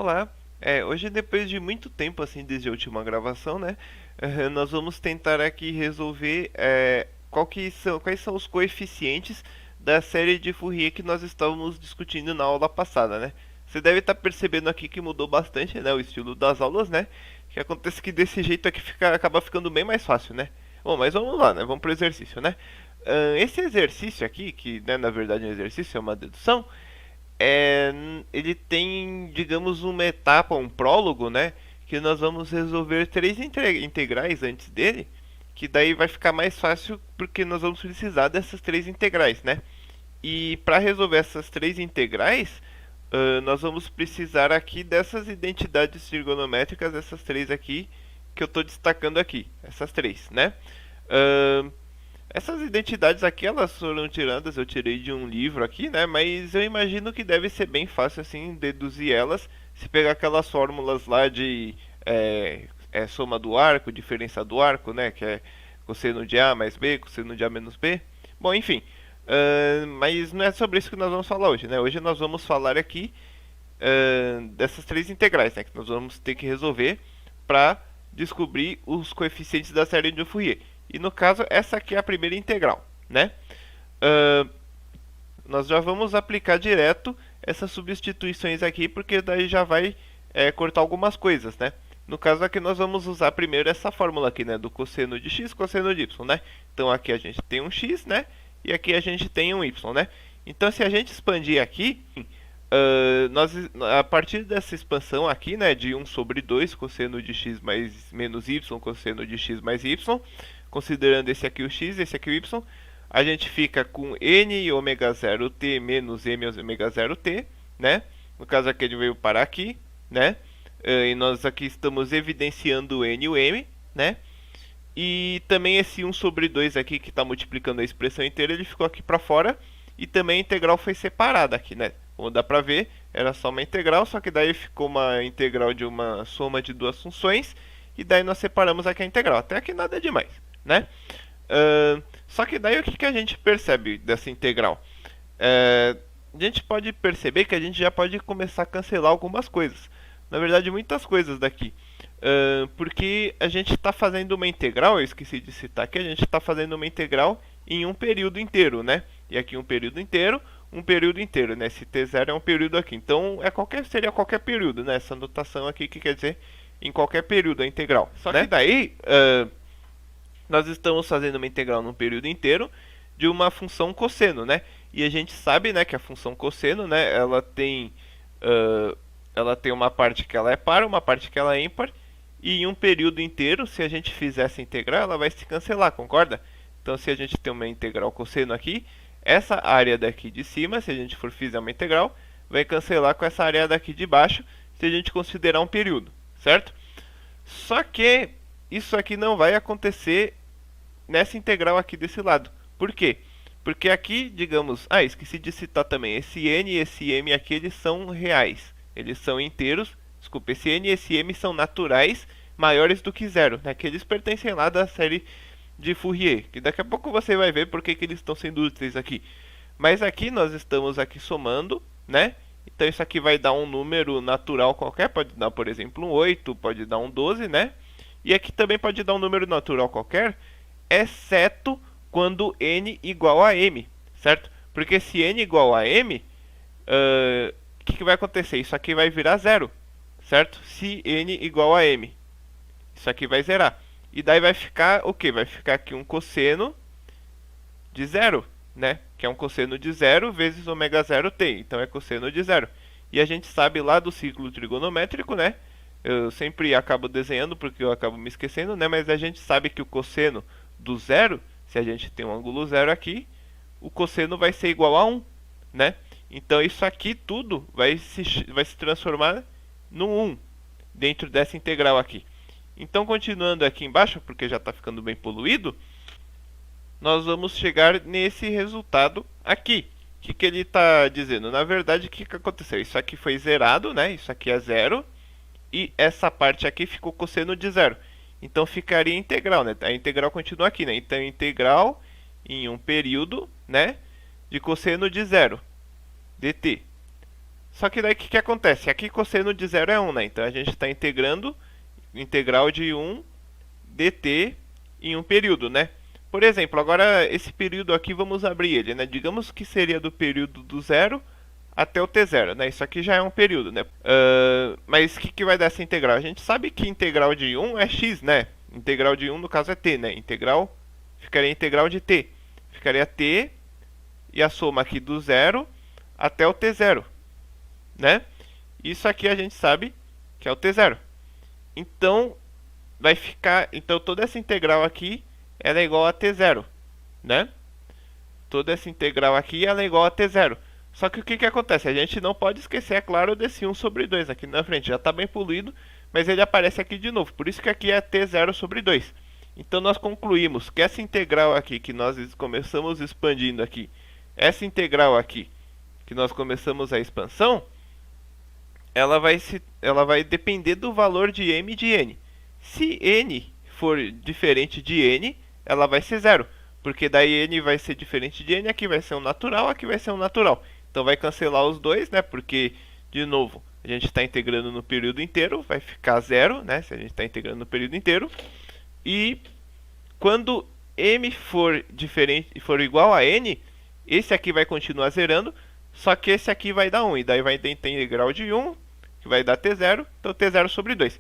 Olá, hoje depois de muito tempo assim desde a última gravação, né, nós vamos tentar aqui resolver quais são os coeficientes da série de Fourier que nós estávamos discutindo na aula passada, né? Você deve estar percebendo aqui que mudou bastante, né, o estilo das aulas, né? Que acontece que desse jeito aqui acaba ficando bem mais fácil, né? Bom, mas vamos lá, né? Vamos pro exercício, né? Esse exercício aqui, que né, na verdade é um exercício, é uma dedução, é, ele tem, digamos, uma etapa, um prólogo, né? Que nós vamos resolver três integrais antes dele, que daí vai ficar mais fácil porque nós vamos precisar dessas três integrais, né? E para resolver essas três integrais, nós vamos precisar aqui dessas identidades trigonométricas, essas três aqui que eu estou destacando aqui, essas três, né? Uh, Essas identidades aqui, elas foram tiradas, eu tirei de um livro aqui, né? Mas eu imagino que deve ser bem fácil, assim, deduzir elas. Se pegar aquelas fórmulas lá de soma do arco, diferença do arco, né? Que é cosseno de A mais B, cosseno de A menos B. Bom, enfim. Mas não é sobre isso que nós vamos falar hoje, né? Hoje nós vamos falar aqui dessas três integrais, né? Que nós vamos ter que resolver para descobrir os coeficientes da série de Fourier. E no caso, essa aqui é a primeira integral, né? Uh, Nós já vamos aplicar direto essas substituições aqui, porque daí já vai cortar algumas coisas, né? No caso aqui nós vamos usar primeiro essa fórmula aqui, né? Do cosseno de x, cosseno de y, né? Então aqui a gente tem um x, né? E aqui a gente tem um y, né? Então se a gente expandir aqui, a partir dessa expansão aqui, né, de 1 sobre 2 cosseno de x mais menos y, cosseno de x mais y, considerando esse aqui o x, esse aqui o y, a gente fica com n ômega 0t menos m ômega 0t, né? No caso aqui ele veio parar aqui, né? E nós aqui estamos evidenciando o n e o m, né? E também esse 1 sobre 2 aqui que está multiplicando a expressão inteira, ele ficou aqui para fora. E também a integral foi separada aqui, né? Como dá pra ver, era só uma integral, só que daí ficou uma integral de uma soma de duas funções. E daí nós separamos aqui a integral. Até aqui nada demais, né? Só que daí o que a gente percebe dessa integral? A gente pode perceber que a gente já pode começar a cancelar algumas coisas. Na verdade, muitas coisas daqui. Porque a gente está fazendo uma integral, eu esqueci de citar aqui, a gente está fazendo uma integral em um período inteiro, né? E aqui um período inteiro, né? Esse t0 é um período aqui. Então seria qualquer período, né? Essa notação aqui que quer dizer em qualquer período a integral. Só que daí nós estamos fazendo uma integral num período inteiro de uma função cosseno, né? E a gente sabe, né, que a função cosseno, né, ela tem uma parte que ela é par, uma parte que ela é ímpar, e em um período inteiro, se a gente fizer essa integral, ela vai se cancelar, concorda? Então, se a gente tem uma integral cosseno aqui, essa área daqui de cima, se a gente for fazer uma integral, vai cancelar com essa área daqui de baixo, se a gente considerar um período, certo? Só que isso aqui não vai acontecer nessa integral aqui desse lado. Por quê? Porque aqui, digamos... esqueci de citar também. Esse n e esse m aqui, eles são reais. Eles são inteiros. Desculpa, esse n e esse m são naturais maiores do que zero, né? Que eles pertencem lá da série de Fourier. Que daqui a pouco você vai ver por que eles estão sendo úteis aqui. Mas aqui nós estamos aqui somando, né? Então isso aqui vai dar um número natural qualquer. Pode dar, por exemplo, um 8, pode dar um 12, né? E aqui também pode dar um número natural qualquer, exceto quando n igual a m, certo? Porque se n igual a m, o que vai acontecer? Isso aqui vai virar zero, certo? Se n igual a m, isso aqui vai zerar. E daí vai ficar o quê? Vai ficar aqui um cosseno de zero, né? Que é um cosseno de zero vezes ômega 0t, então é cosseno de zero. E a gente sabe lá do ciclo trigonométrico, né? Eu sempre acabo desenhando porque eu acabo me esquecendo, né? Mas a gente sabe que o cosseno do zero, se a gente tem um ângulo zero aqui, o cosseno vai ser igual a 1, né? Então isso aqui tudo vai se transformar no 1 dentro dessa integral aqui. Então continuando aqui embaixo, porque já está ficando bem poluído, nós vamos chegar nesse resultado aqui. O que ele está dizendo? Na verdade, o que aconteceu? Isso aqui foi zerado, né? Isso aqui é zero. E essa parte aqui ficou cosseno de zero. Então ficaria integral, né? A integral continua aqui, né? Então integral em um período, né? De cosseno de zero, dt. Só que daí o que acontece? Aqui cosseno de 0 é 1, né? Então a gente está integrando integral de 1 dt em um período, né? Por exemplo, agora esse período aqui vamos abrir ele, né? Digamos que seria do período do 0 até o t0, né? Isso aqui já é um período, né? Mas o que vai dar essa integral? A gente sabe que integral de 1 é x, né? Integral de 1 no caso é t, né? Integral ficaria integral de t. Ficaria t e a soma aqui do 0 até o t0, né? Isso aqui a gente sabe que é o t0. Então vai ficar, então toda essa integral aqui ela é igual a t0, né? Toda essa integral aqui ela é igual a t0. Só que o que acontece? A gente não pode esquecer, é claro, desse 1 sobre 2 aqui na frente. Já está bem poluído, mas ele aparece aqui de novo. Por isso que aqui é t0 sobre 2. Então nós concluímos que essa integral aqui, que nós começamos expandindo aqui, essa integral aqui, que nós começamos a expansão, ela vai depender do valor de m de n. Se n for diferente de n, ela vai ser 0. Porque daí n vai ser diferente de n, aqui vai ser um natural, aqui vai ser um natural. Então vai cancelar os dois, né? Porque, de novo, a gente está integrando no período inteiro, vai ficar 0, né? Se a gente está integrando no período inteiro. E quando m for diferente, for igual a n, esse aqui vai continuar zerando, só que esse aqui vai dar 1. E daí vai ter integral de 1, que vai dar t0, então t0 sobre 2.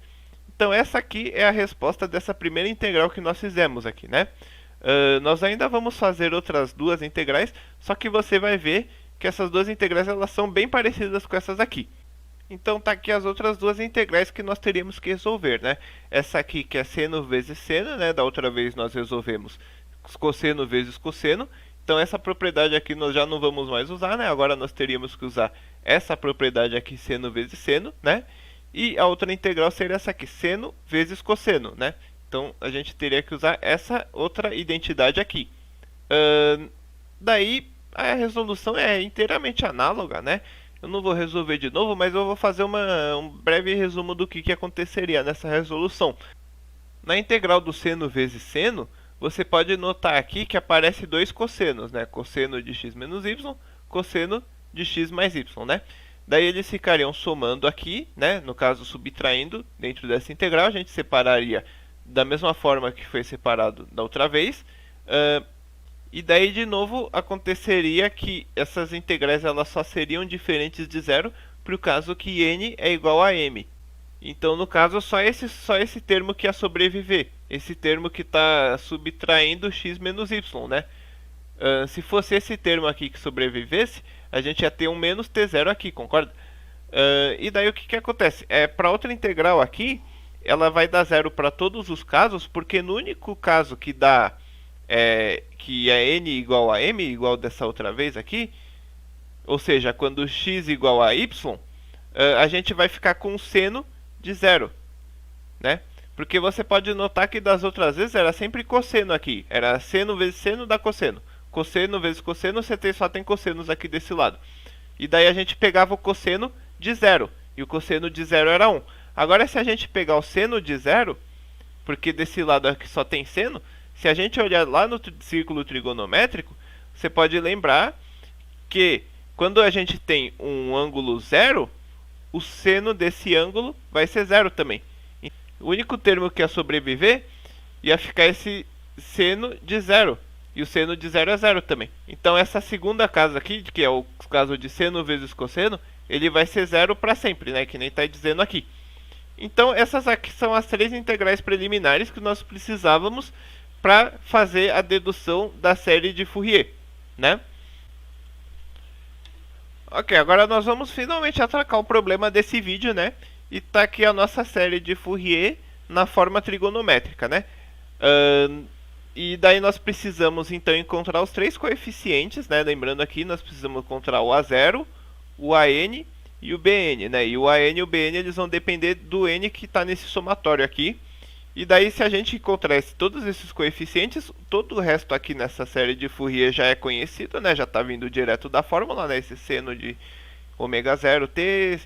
Então essa aqui é a resposta dessa primeira integral que nós fizemos aqui, né? Nós ainda vamos fazer outras duas integrais, só que você vai ver que essas duas integrais elas são bem parecidas com essas aqui. Então tá aqui as outras duas integrais que nós teríamos que resolver, né? Essa aqui que é seno vezes seno, né? Da outra vez nós resolvemos cosseno vezes cosseno. Então essa propriedade aqui nós já não vamos mais usar, né? Agora nós teríamos que usar essa propriedade aqui, seno vezes seno, né? E a outra integral seria essa aqui, seno vezes cosseno, né? Então a gente teria que usar essa outra identidade aqui. Daí a resolução é inteiramente análoga, né? Eu não vou resolver de novo, mas eu vou fazer um breve resumo do que aconteceria nessa resolução. Na integral do seno vezes seno, você pode notar aqui que aparece dois cossenos, né? Cosseno de x menos y, cosseno de x mais y, né? Daí eles ficariam somando aqui, né? No caso, subtraindo dentro dessa integral, a gente separaria da mesma forma que foi separado da outra vez. E daí, de novo, aconteceria que essas integrais elas só seriam diferentes de zero para o caso que n é igual a m. Então, no caso, só esse termo que ia sobreviver. Esse termo que está subtraindo x menos y, né? Se fosse esse termo aqui que sobrevivesse, a gente ia ter um menos t0 aqui, concorda? E daí o que acontece? Para outra integral aqui, ela vai dar zero para todos os casos, porque no único caso que dá que é n igual a m, igual dessa outra vez aqui, ou seja, quando x igual a y, a gente vai ficar com o seno de zero, né? Porque você pode notar que das outras vezes era sempre cosseno aqui, era seno vezes seno dá cosseno. Cosseno vezes cosseno, você só tem cossenos aqui desse lado. E daí a gente pegava o cosseno de zero, e o cosseno de zero era 1. Agora se a gente pegar o seno de zero, porque desse lado aqui só tem seno, se a gente olhar lá no círculo trigonométrico, você pode lembrar que quando a gente tem um ângulo zero, o seno desse ângulo vai ser zero também. O único termo que ia sobreviver ia ficar esse seno de zero. E o seno de zero é zero também. Então essa segunda casa aqui, que é o caso de seno vezes cosseno, ele vai ser zero para sempre, né? Que nem está dizendo aqui. Então essas aqui são as três integrais preliminares que nós precisávamos para fazer a dedução da série de Fourier, né? Ok, agora nós vamos finalmente atracar o problema desse vídeo, né? E tá aqui a nossa série de Fourier na forma trigonométrica, né? E daí nós precisamos então encontrar os três coeficientes, né? Lembrando aqui, nós precisamos encontrar o A0, o AN e o BN, né? E o AN e o BN eles vão depender do N que está nesse somatório aqui. E daí se a gente encontrar todos esses coeficientes, todo o resto aqui nessa série de Fourier já é conhecido, né? Já está vindo direto da fórmula, né? Esse seno de ômega 0t,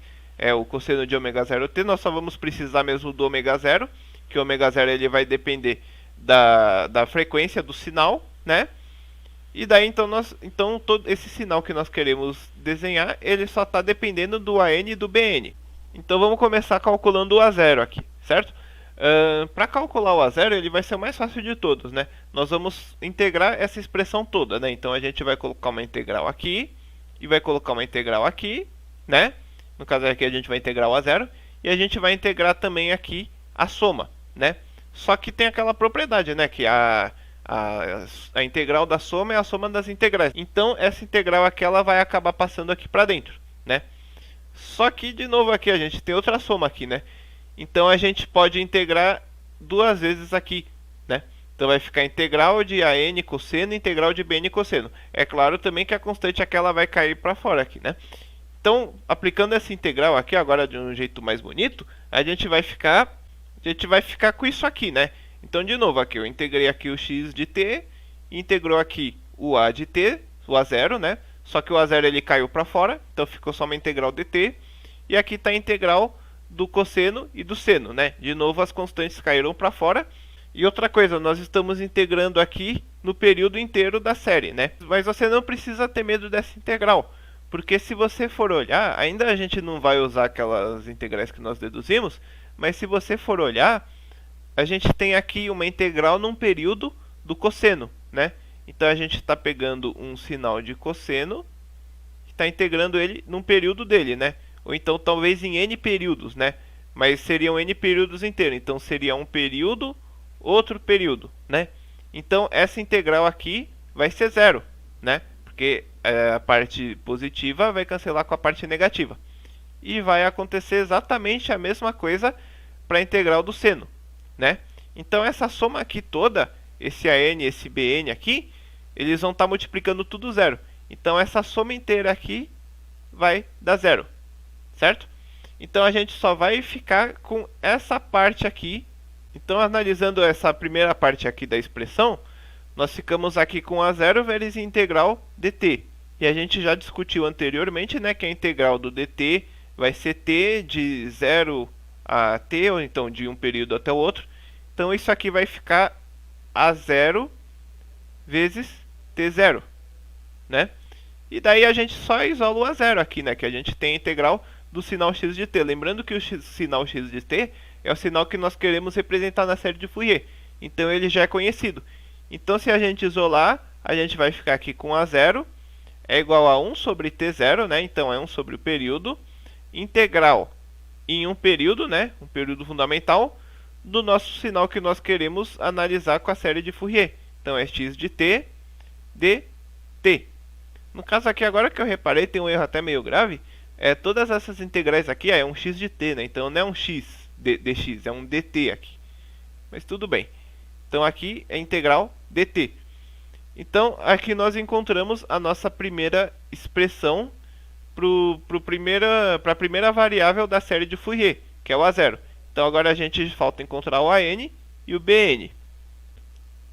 o cosseno de ômega 0t, nós só vamos precisar mesmo do ômega 0, que o ômega 0 ele vai depender da frequência do sinal, né? E daí então todo esse sinal que nós queremos desenhar, ele só está dependendo do AN e do BN. Então vamos começar calculando o A0 aqui, certo? Para calcular o A0, ele vai ser o mais fácil de todos, né? Nós vamos integrar essa expressão toda, né? Então a gente vai colocar uma integral aqui e vai colocar uma integral aqui, né? No caso aqui a gente vai integrar o A0 e a gente vai integrar também aqui a soma, né? Só que tem aquela propriedade, né? Que a integral da soma é a soma das integrais. Então essa integral aqui ela vai acabar passando aqui para dentro, né? Só que de novo aqui a gente tem outra soma aqui, né? Então a gente pode integrar duas vezes aqui, né? Então vai ficar integral de AN cosseno e integral de BN cosseno. É claro também que a constante aquela vai cair para fora aqui, né? Então, aplicando essa integral aqui agora de um jeito mais bonito, a gente vai ficar com isso aqui, né? Então, de novo, aqui eu integrei aqui o x de t, integrou aqui o a de t, o a0, né? Só que o a0 ele caiu para fora, então ficou só uma integral dt. E aqui está a integral do cosseno e do seno, né? De novo as constantes caíram para fora. E outra coisa, nós estamos integrando aqui no período inteiro da série, né? Mas você não precisa ter medo dessa integral, porque se você for olhar, ainda a gente não vai usar aquelas integrais que nós deduzimos, mas se você for olhar, a gente tem aqui uma integral num período do cosseno, né? Então a gente está pegando um sinal de cosseno e está integrando ele num período dele, né? Ou então talvez em n períodos, né? Mas seriam n períodos inteiros. Então seria um período, outro período, né? Então essa integral aqui vai ser zero, né? Porque a parte positiva vai cancelar com a parte negativa. E vai acontecer exatamente a mesma coisa para a integral do seno, né? Então essa soma aqui toda, esse AN e esse BN aqui, eles vão estar multiplicando tudo zero. Então essa soma inteira aqui vai dar zero, certo? Então a gente só vai ficar com essa parte aqui. Então analisando essa primeira parte aqui da expressão, nós ficamos aqui com A0 vezes a integral dt. E a gente já discutiu anteriormente, né, que a integral do dt vai ser t de 0 a t, ou então de um período até o outro. Então isso aqui vai ficar A0 vezes t0, né? E daí a gente só isola o A0 aqui, né, que a gente tem a integral do sinal x de t. Lembrando que o sinal x de t é o sinal que nós queremos representar na série de Fourier. Então ele já é conhecido. Então se a gente isolar, a gente vai ficar aqui com A0 é igual a 1 sobre t0, né? Então é 1 sobre o período, integral em um período, né? Um período fundamental, do nosso sinal que nós queremos analisar com a série de Fourier. Então é x de t dt. No caso aqui, agora que eu reparei, tem um erro até meio grave. Todas essas integrais aqui é um x de t, né? Então não é um x dx, é um dt aqui. Mas tudo bem. Então aqui é integral dt. Então aqui nós encontramos a nossa primeira expressão para a primeira variável da série de Fourier, que é o A0. Então agora a gente falta encontrar o AN e o BN.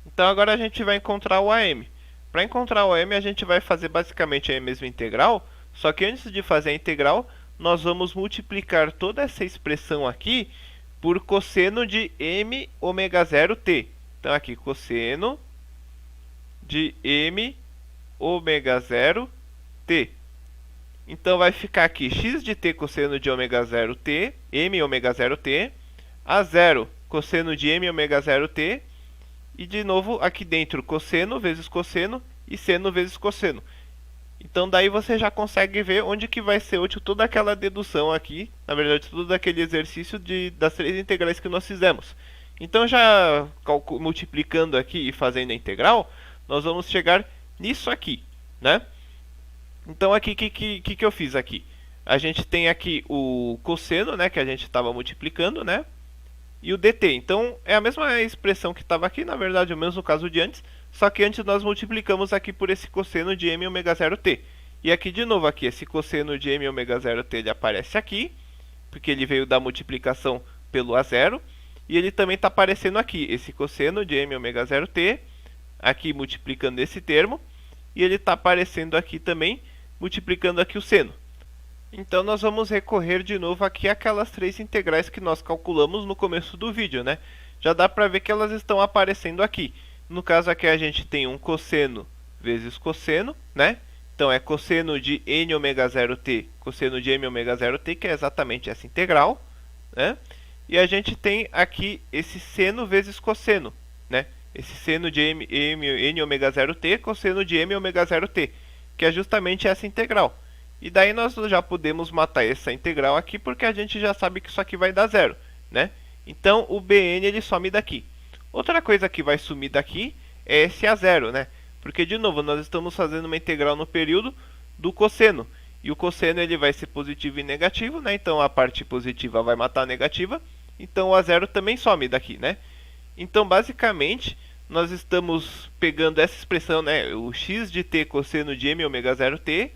Então agora a gente vai encontrar o AM. Para encontrar o AM a gente vai fazer basicamente a mesma integral, só que antes de fazer a integral, nós vamos multiplicar toda essa expressão aqui por cosseno de m ômega 0 t. Então aqui cosseno de m ômega 0 t. Então vai ficar aqui x de t cosseno de ômega 0 t, m ômega 0 t, A0 cosseno de m ômega 0 t, e de novo aqui dentro cosseno vezes cosseno e seno vezes cosseno. Então daí você já consegue ver onde que vai ser útil toda aquela dedução aqui, na verdade todo aquele exercício das três integrais que nós fizemos. Então já multiplicando aqui e fazendo a integral, nós vamos chegar nisso aqui, né? Então aqui, o que eu fiz aqui? A gente tem aqui o cosseno, né, que a gente estava multiplicando, né? E o dt. Então é a mesma expressão que estava aqui, na verdade, o mesmo caso de antes, só que antes nós multiplicamos aqui por esse cosseno de m ômega 0 t. E aqui de novo, aqui, esse cosseno de m ômega 0 t ele aparece aqui, porque ele veio da multiplicação pelo A0. E ele também está aparecendo aqui, esse cosseno de m ômega 0 t, aqui multiplicando esse termo. E ele está aparecendo aqui também, multiplicando aqui o seno. Então nós vamos recorrer de novo aqui àquelas três integrais que nós calculamos no começo do vídeo, né? Já dá para ver que elas estão aparecendo aqui. No caso aqui a gente tem um cosseno vezes cosseno, né? Então é cosseno de n ômega 0t, cosseno de m ômega 0t, que é exatamente essa integral, né? E a gente tem aqui esse seno vezes cosseno, né? Esse seno de n ômega 0t, cosseno de m ômega 0t, que é justamente essa integral. E daí nós já podemos matar essa integral aqui, porque a gente já sabe que isso aqui vai dar zero, né? Então o bn ele some daqui. Outra coisa que vai sumir daqui é esse a0, né? Porque, de novo, nós estamos fazendo uma integral no período do cosseno. E o cosseno ele vai ser positivo e negativo, né? Então a parte positiva vai matar a negativa. Então o a0 também some daqui, né? Então, basicamente, nós estamos pegando essa expressão, né? O x de t cosseno de m ômega 0t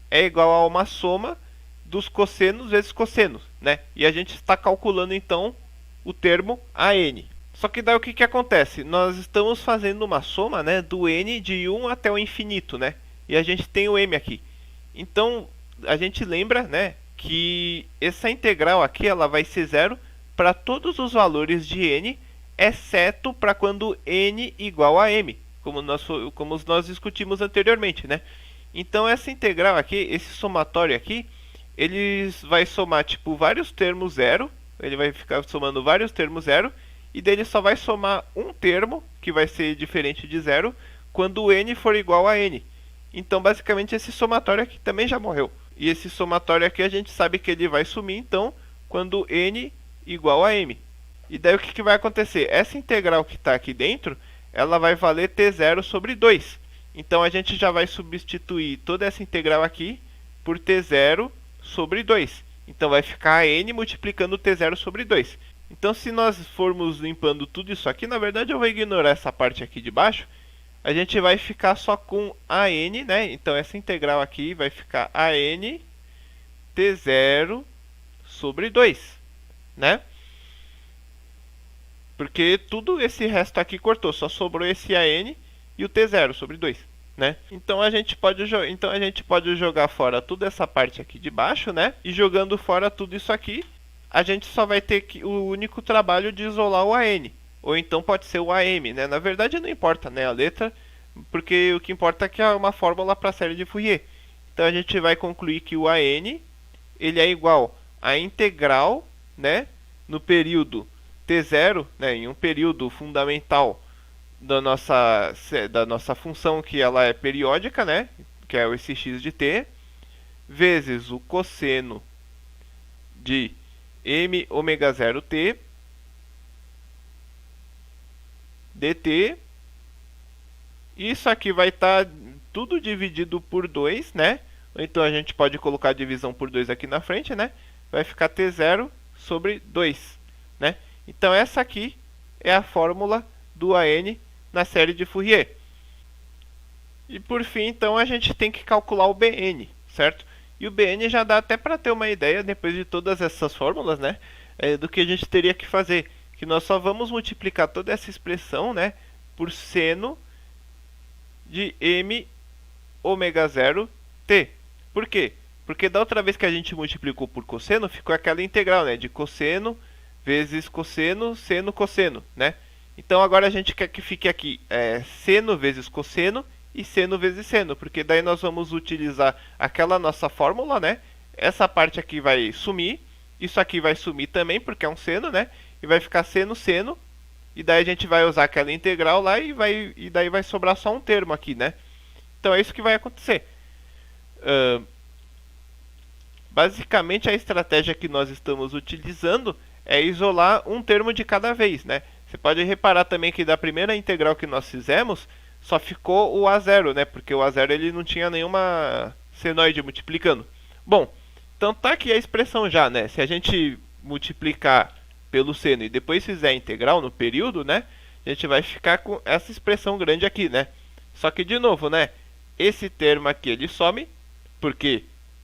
é igual a uma soma dos cossenos vezes cossenos, né? E a gente está calculando, então, o termo an. Só que daí o que acontece? Nós estamos fazendo uma soma, né, do n de 1 até o infinito, né? E a gente tem o m aqui. Então, a gente lembra, né, que essa integral aqui ela vai ser zero para todos os valores de n, exceto para quando n igual a m, como nós discutimos anteriormente, né? Então, essa integral aqui, esse somatório aqui, ele vai somar tipo vários termos zero, ele vai ficar somando vários termos zero, e dele só vai somar um termo, que vai ser diferente de zero, quando o n for igual a n. Então, basicamente, esse somatório aqui também já morreu. E esse somatório aqui a gente sabe que ele vai sumir, então, quando n igual a m. E daí o que vai acontecer? Essa integral que está aqui dentro, ela vai valer t0 sobre 2. Então, a gente já vai substituir toda essa integral aqui por t0 sobre 2. Então, vai ficar n multiplicando t0 sobre 2. Então, se nós formos limpando tudo isso aqui, na verdade eu vou ignorar essa parte aqui de baixo. A gente vai ficar só com an, né? Então, essa integral aqui vai ficar an t0 sobre 2, né? Porque tudo esse resto aqui cortou, só sobrou esse an e o t0 sobre 2, né? Então a gente pode jogar fora toda essa parte aqui de baixo, né? E jogando fora tudo isso aqui, a gente só vai ter o único trabalho de isolar o an. Ou então pode ser o am, né? Na verdade não importa, né, a letra, porque o que importa é que é uma fórmula para a série de Fourier. Então a gente vai concluir que o an ele é igual à integral, né, no período t0, né, em um período fundamental da nossa função, que ela é periódica, né, que é esse x de t, vezes o cosseno de m ômega 0t dt. Isso aqui vai estar tudo dividido por 2, né? Então a gente pode colocar a divisão por 2 aqui na frente, né? Vai ficar t0 sobre 2, né? Então essa aqui é a fórmula do an na série de Fourier. E por fim, então, a gente tem que calcular o bn, certo? E o bn já dá até para ter uma ideia, depois de todas essas fórmulas, né, do que a gente teria que fazer. Que nós só vamos multiplicar toda essa expressão, né, por seno de m ômega 0t. Por quê? Porque da outra vez que a gente multiplicou por cosseno, ficou aquela integral, né, de cosseno vezes cosseno, seno, cosseno, né? Então agora a gente quer que fique aqui seno vezes cosseno e seno vezes seno, porque daí nós vamos utilizar aquela nossa fórmula, né? Essa parte aqui vai sumir, isso aqui vai sumir também, porque é um seno, né? E vai ficar seno, seno, e daí a gente vai usar aquela integral lá e daí vai sobrar só um termo aqui, né? Então é isso que vai acontecer. Basicamente a estratégia que nós estamos utilizando é isolar um termo de cada vez, né? Você pode reparar também que da primeira integral que nós fizemos, só ficou o a0, né? Porque o a0 ele não tinha nenhuma senoide multiplicando. Bom, então tá aqui a expressão já, né? Se a gente multiplicar pelo seno e depois fizer a integral no período, né? A gente vai ficar com essa expressão grande aqui, né? Só que, de novo, né? Esse termo aqui ele some, porque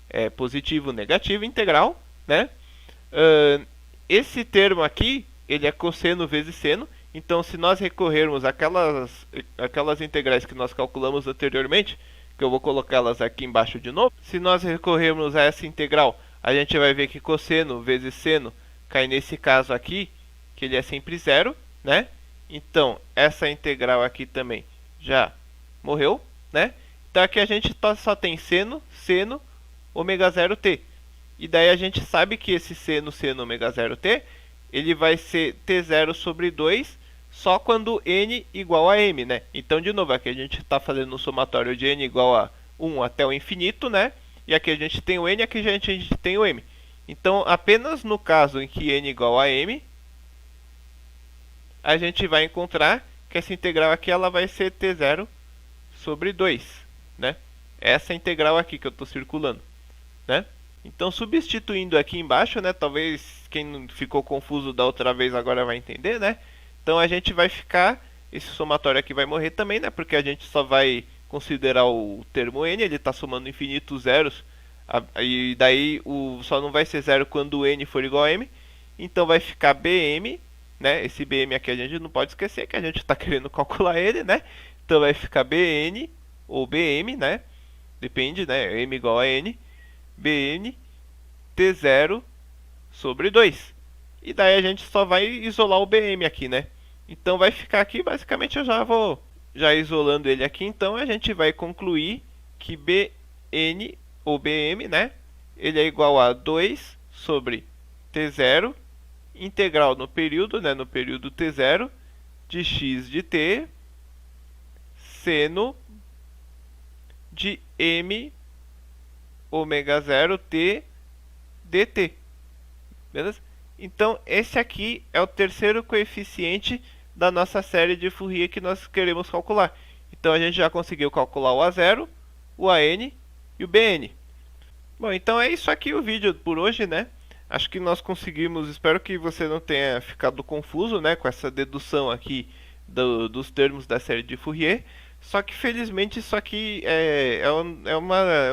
é positivo, negativo, integral, né? Esse termo aqui, ele é cosseno vezes seno. Então, se nós recorrermos àquelas integrais que nós calculamos anteriormente, que eu vou colocá-las aqui embaixo de novo, se nós recorrermos a essa integral, a gente vai ver que cosseno vezes seno cai nesse caso aqui, que ele é sempre zero, né? Então, essa integral aqui também já morreu, né? Então aqui a gente só tem seno, ômega 0t. E daí a gente sabe que esse seno ômega 0t, ele vai ser t0 sobre 2 só quando n igual a m, né? Então, de novo, aqui a gente está fazendo um somatório de n igual a 1 até o infinito, né? E aqui a gente tem o n, aqui a gente tem o m. Então, apenas no caso em que n igual a m, a gente vai encontrar que essa integral aqui ela vai ser t0 sobre 2, né? Essa integral aqui que eu estou circulando, né? Então, substituindo aqui embaixo, né? Talvez quem não ficou confuso da outra vez agora vai entender, né? Então, a gente vai ficar... Esse somatório aqui vai morrer também, né? Porque a gente só vai considerar o termo n, ele está somando infinitos zeros. E daí só não vai ser zero quando o n for igual a m. Então, vai ficar bm, né? Esse bm aqui a gente não pode esquecer que a gente está querendo calcular ele, né? Então, vai ficar bn ou bm, né? Depende, né? M igual a n. Bn t0 sobre 2. E daí a gente só vai isolar o bm aqui, né? Então vai ficar aqui, basicamente eu já vou isolando ele aqui. Então a gente vai concluir que bn ou bm, né? Ele é igual a 2 sobre t0 integral no período, né? No período t0 de x de t seno de m ômega 0t dt. Beleza? Então, esse aqui é o terceiro coeficiente da nossa série de Fourier que nós queremos calcular. Então, a gente já conseguiu calcular o A0, o AN e o BN. Bom, então é isso aqui o vídeo por hoje, né? Acho que nós conseguimos, espero que você não tenha ficado confuso, né, com essa dedução aqui dos termos da série de Fourier. Só que felizmente isso aqui é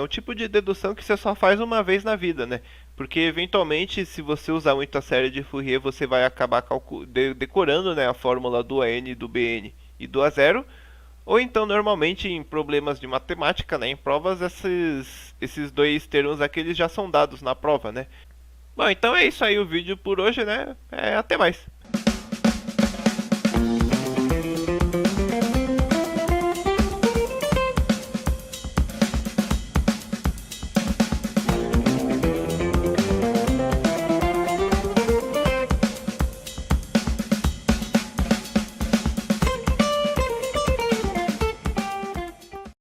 um tipo de dedução que você só faz uma vez na vida, né? Porque eventualmente, se você usar muito a série de Fourier, você vai acabar decorando, né, a fórmula do AN, do BN e do A0. Ou então, normalmente, em problemas de matemática, né, em provas, esses dois termos aqui eles já são dados na prova, né? Bom, então é isso aí o vídeo por hoje, né? Até mais.